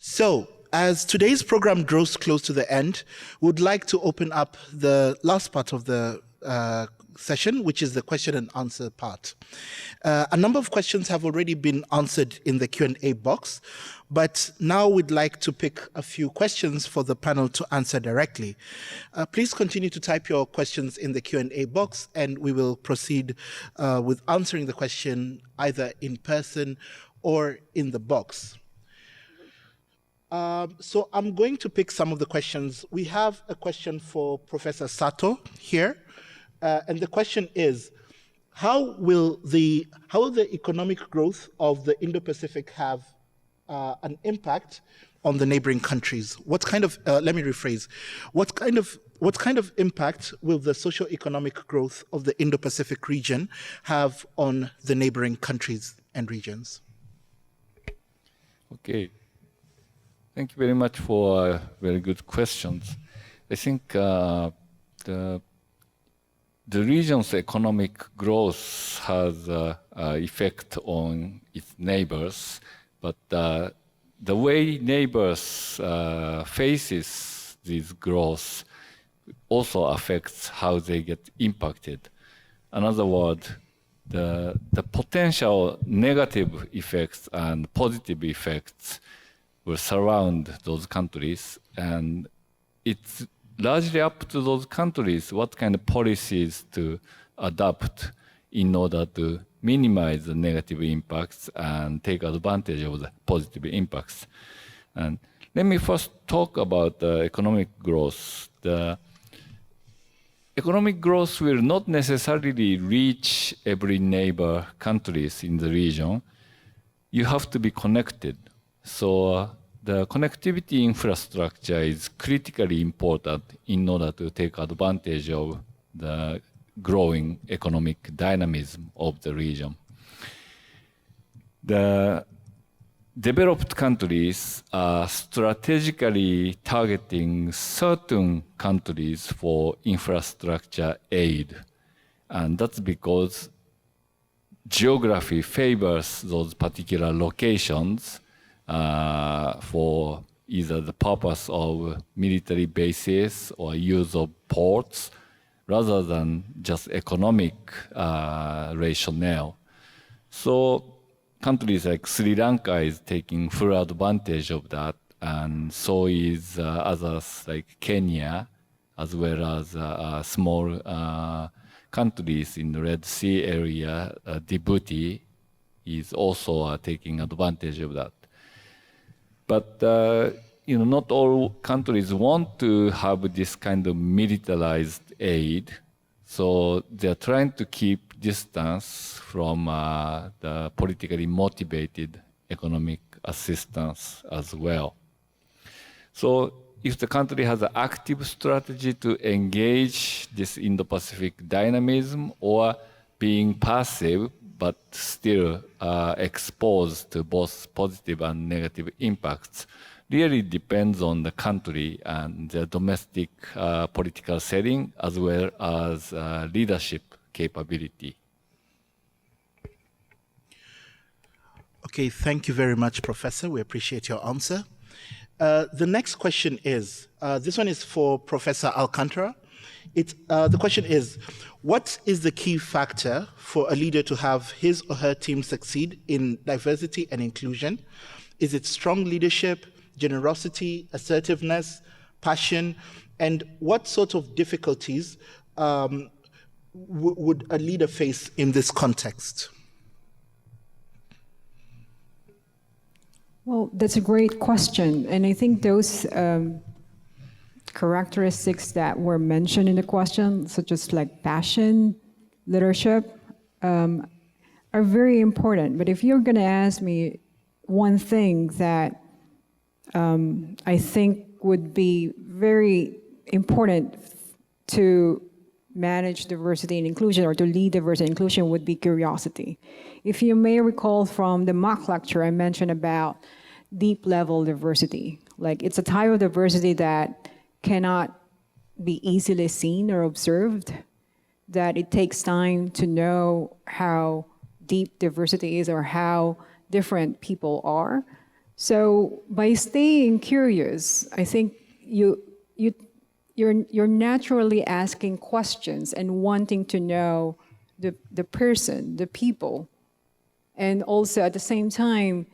So, as today's program draws close to the end, we'd like to open up the last part of the session, which is the question and answer part. A number of questions have already been answered in the Q&A box, but now we'd like to pick a few questions for the panel to answer directly. Please continue to type your questions in the Q&A box, and we will proceed with answering the question either in person or in the box. So I'm going to pick some of the questions. We have a question for Professor Sato here, and the question is, how will the economic growth of the Indo-Pacific have an impact on the neighboring countries? What kind of, let me rephrase, what kind of impact will the socio-economic growth of the Indo-Pacific region have on the neighboring countries and regions? Okay. Thank you very much for very good questions. I think the region's economic growth has an effect on its neighbors, but the way neighbors faces this growth also affects how they get impacted. In other words, the potential negative effects and positive effects will surround those countries, and it's largely up to those countries what kind of policies to adopt in order to minimize the negative impacts and take advantage of the positive impacts. And let me first talk about the economic growth. The economic growth will not necessarily reach every neighbor countries in the region. You have to be connected. So the connectivity infrastructure is critically important in order to take advantage of the growing economic dynamism of the region. The developed countries are strategically targeting certain countries for infrastructure aid. And that's because geography favors those particular locations for either the purpose of military bases or use of ports, rather than just economic rationale. So countries like Sri Lanka is taking full advantage of that, and so is others like Kenya, as well as small countries in the Red Sea area. Djibouti is also taking advantage of that. But not all countries want to have this kind of militarized aid, so they're trying to keep distance from the politically motivated economic assistance as well. So if the country has an active strategy to engage this Indo-Pacific dynamism, or being passive but still exposed to both positive and negative impacts, really depends on the country and the domestic political setting, as well as leadership capability. Okay, thank you very much, Professor. We appreciate your answer. The next question is, this one is for Professor Alcantara. The question is, what is the key factor for a leader to have his or her team succeed in diversity and inclusion? Is it strong leadership, generosity, assertiveness, passion? And what sort of difficulties would a leader face in this context? Well, that's a great question. And I think those characteristics that were mentioned in the question, such as like passion, leadership, are very important. But if you're going to ask me one thing that I think would be very important to manage diversity and inclusion, or to lead diversity and inclusion, would be curiosity. If you may recall from the mock lecture, I mentioned about deep level diversity. Like, it's a type of diversity that cannot be easily seen or observed, that it takes time to know how deep diversity is or how different people are. So by staying curious, I think you're naturally asking questions and wanting to know the person, the people. And also at the same time,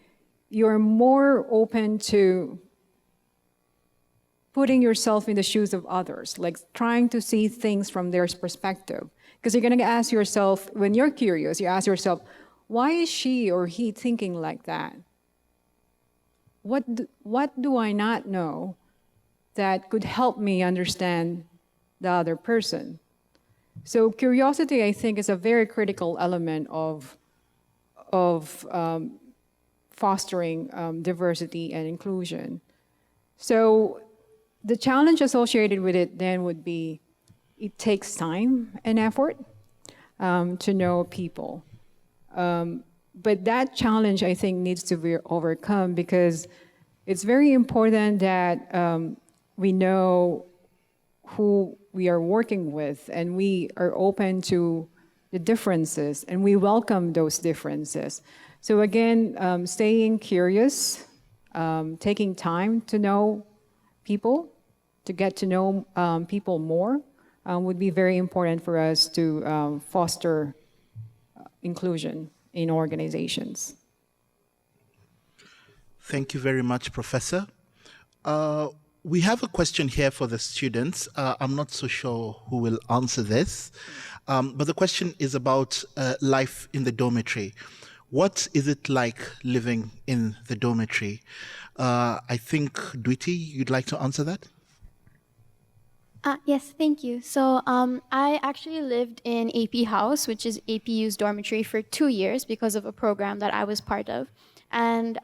you're more open to putting yourself in the shoes of others, like trying to see things from their perspective. Because you're going to ask yourself, when you're curious, you ask yourself, why is she or he thinking like that? What do I not know that could help me understand the other person? So curiosity, I think, is a very critical element of fostering diversity and inclusion. So the challenge associated with it then would be, it takes time and effort to know people. But that challenge, I think, needs to be overcome, because it's very important that we know who we are working with, and we are open to the differences, and we welcome those differences. So again, staying curious, taking time to know people, to get to know people more, would be very important for us to foster inclusion in organizations. Thank you very much, Professor. We have a question here for the students. I'm not so sure who will answer this, but the question is about life in the dormitory. What is it like living in the dormitory? I think, Dwiti, you'd like to answer that? Yes, thank you. So I actually lived in AP House, which is APU's dormitory, for 2 years because of a program that I was part of. And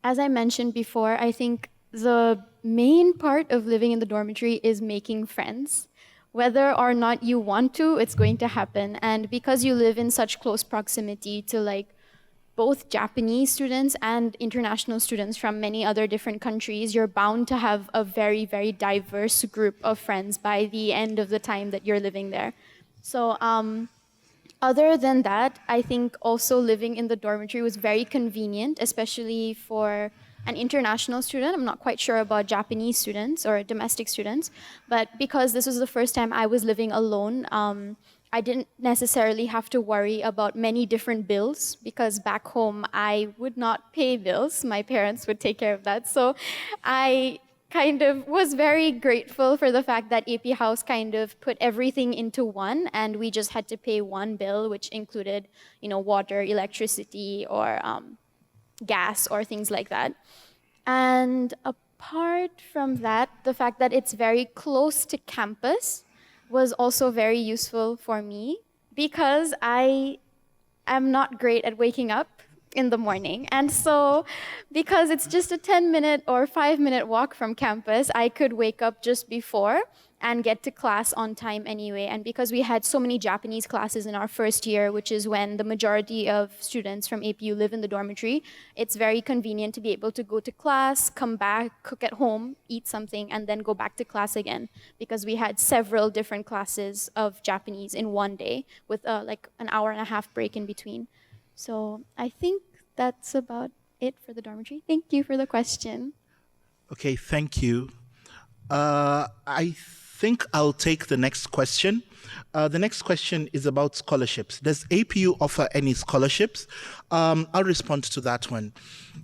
as I mentioned before, I think the main part of living in the dormitory is making friends. Whether or not you want to, it's going to happen. And because you live in such close proximity to like both Japanese students and international students from many other different countries, you're bound to have a very, very diverse group of friends by the end of the time that you're living there. So other than that, I think also living in the dormitory was very convenient, especially for an international student. I'm not quite sure about Japanese students or domestic students, but because this was the first time I was living alone, I didn't necessarily have to worry about many different bills, because back home I would not pay bills. My parents would take care of that. So I kind of was very grateful for the fact that AP House kind of put everything into one, and we just had to pay one bill, which included, you know, water, electricity, or gas, or things like that. And apart from that, the fact that it's very close to campus was also very useful for me, because I am not great at waking up in the morning. And so because it's just a 10-minute or 5-minute walk from campus, I could wake up just before and get to class on time anyway. And because we had so many Japanese classes in our first year, which is when the majority of students from APU live in the dormitory, it's very convenient to be able to go to class, come back, cook at home, eat something, and then go back to class again. Because we had several different classes of Japanese in one day with like an hour and a half break in between. So I think that's about it for the dormitory. Thank you for the question. Okay, thank you. I think I'll take the next question. The next question is about scholarships. Does APU offer any scholarships? I'll respond to that one.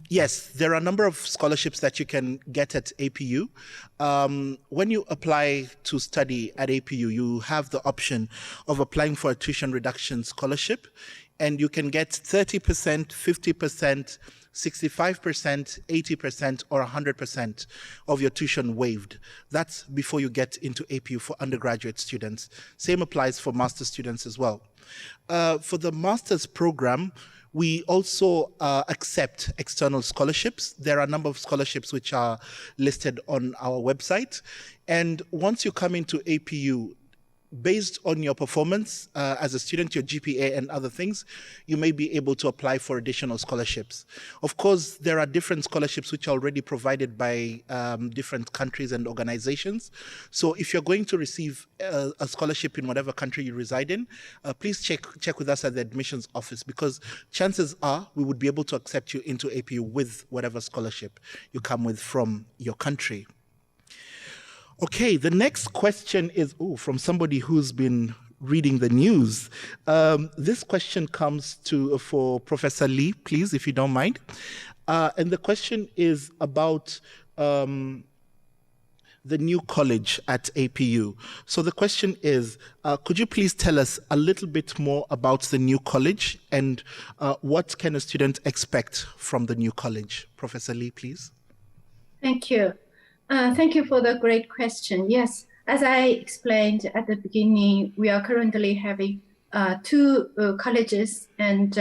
Yes, there are a number of scholarships that you can get at APU. When you apply to study at APU, you have the option of applying for a tuition reduction scholarship, and you can get 30%, 50%, 65%, 80%, or 100% of your tuition waived. That's before you get into APU for undergraduate students. Same applies for master's students as well. For the master's program, we also accept external scholarships. There are a number of scholarships which are listed on our website. And once you come into APU, based on your performance as a student, your GPA and other things, you may be able to apply for additional scholarships. Of course, there are different scholarships which are already provided by different countries and organizations. So if you're going to receive a scholarship in whatever country you reside in, please check with us at the admissions office, because chances are we would be able to accept you into APU with whatever scholarship you come with from your country. Okay, the next question is from somebody who's been reading the news. This question comes for Professor Lee, please, if you don't mind. And the question is about the new college at APU. So the question is, could you please tell us a little bit more about the new college and what can a student expect from the new college? Professor Lee, please. Thank you. Thank you for the great question. Yes, as I explained at the beginning, we are currently having two colleges, and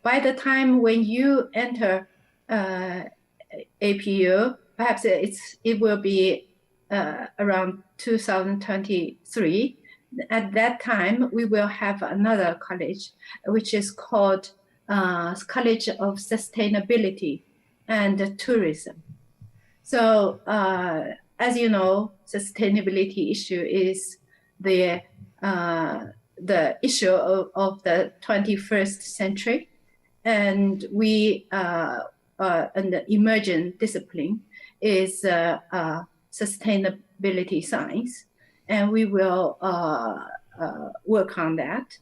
by the time when you enter APU, perhaps it will be around 2023. At that time, we will have another college, which is called College of Sustainability and Tourism. So, as you know, sustainability issue is the issue of the 21st century, and we an emergent discipline is sustainability science, and we will work on that,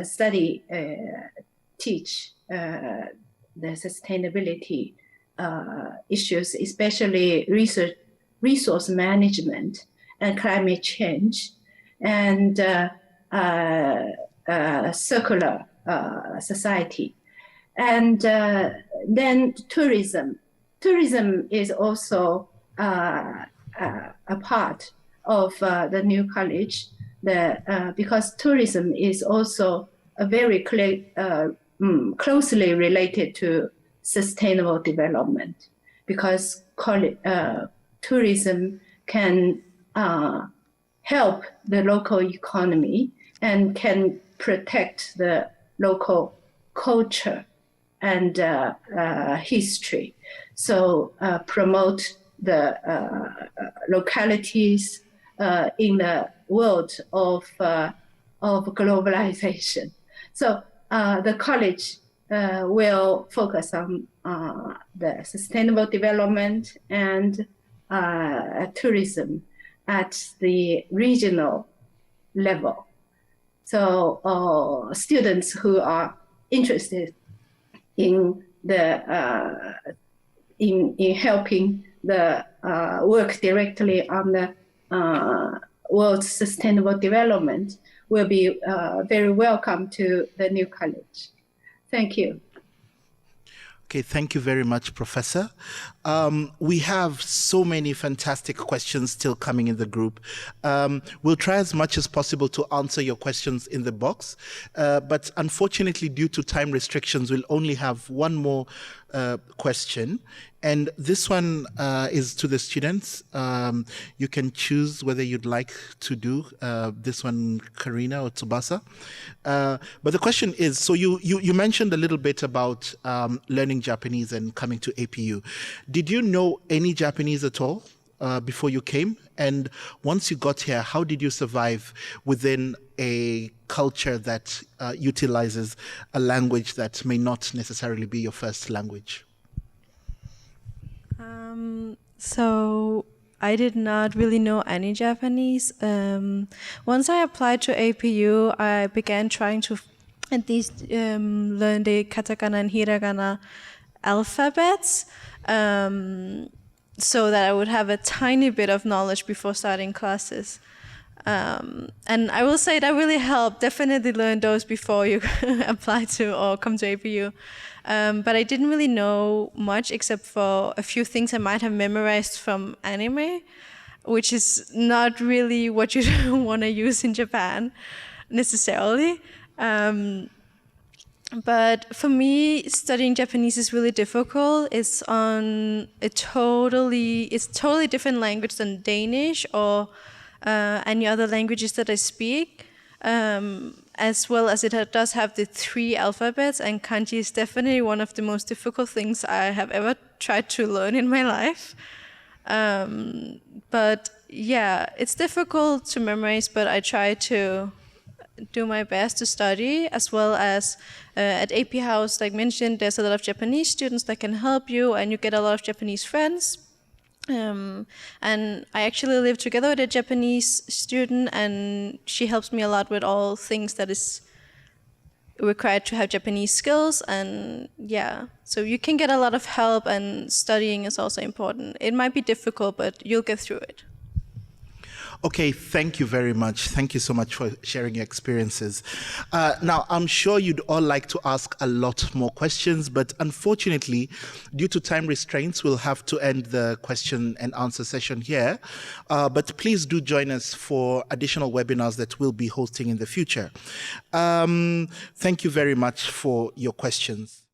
study, teach the sustainability issues, especially resource management and climate change, and circular society. And then tourism. Tourism is also a part of the new college, because tourism is also a very closely related to sustainable development, because tourism can help the local economy and can protect the local culture and history. So promote the localities in the world of globalization. So the college will focus on the sustainable development and tourism at the regional level. So students who are interested in the in helping the work directly on the world's sustainable development will be very welcome to the new college. Thank you. Okay, thank you very much, Professor. We have so many fantastic questions still coming in the group. We'll try as much as possible to answer your questions in the box, but unfortunately, due to time restrictions, we'll only have one more question. And this one is to the students. You can choose whether you'd like to do this one, Karina or Tsubasa. But the question is, so you mentioned a little bit about learning Japanese and coming to APU. Did you know any Japanese at all before you came? And once you got here, how did you survive within a culture that utilizes a language that may not necessarily be your first language? So I did not really know any Japanese. Once I applied to APU, I began trying to at least learn the katakana and hiragana alphabets, so that I would have a tiny bit of knowledge before starting classes. And I will say that really helped. Definitely learn those before you apply to or come to APU. But I didn't really know much except for a few things I might have memorized from anime, which is not really what you want to use in Japan necessarily. But for me, studying Japanese is really difficult. It's on a totally different language than Danish or any other languages that I speak, as well as it does have the 3 alphabets, and kanji is definitely one of the most difficult things I have ever tried to learn in my life. But yeah, it's difficult to memorize, but I try to do my best to study, as well as at AP House, like mentioned, there's a lot of Japanese students that can help you, and you get a lot of Japanese friends. And I actually live together with a Japanese student, and she helps me a lot with all things that is required to have Japanese skills. And yeah, so you can get a lot of help, and studying is also important. It might be difficult, but you'll get through it. Okay, thank you very much. Thank you so much for sharing your experiences. Now, I'm sure you'd all like to ask a lot more questions, but unfortunately, due to time restraints, we'll have to end the question and answer session here. But please do join us for additional webinars that we'll be hosting in the future. Thank you very much for your questions.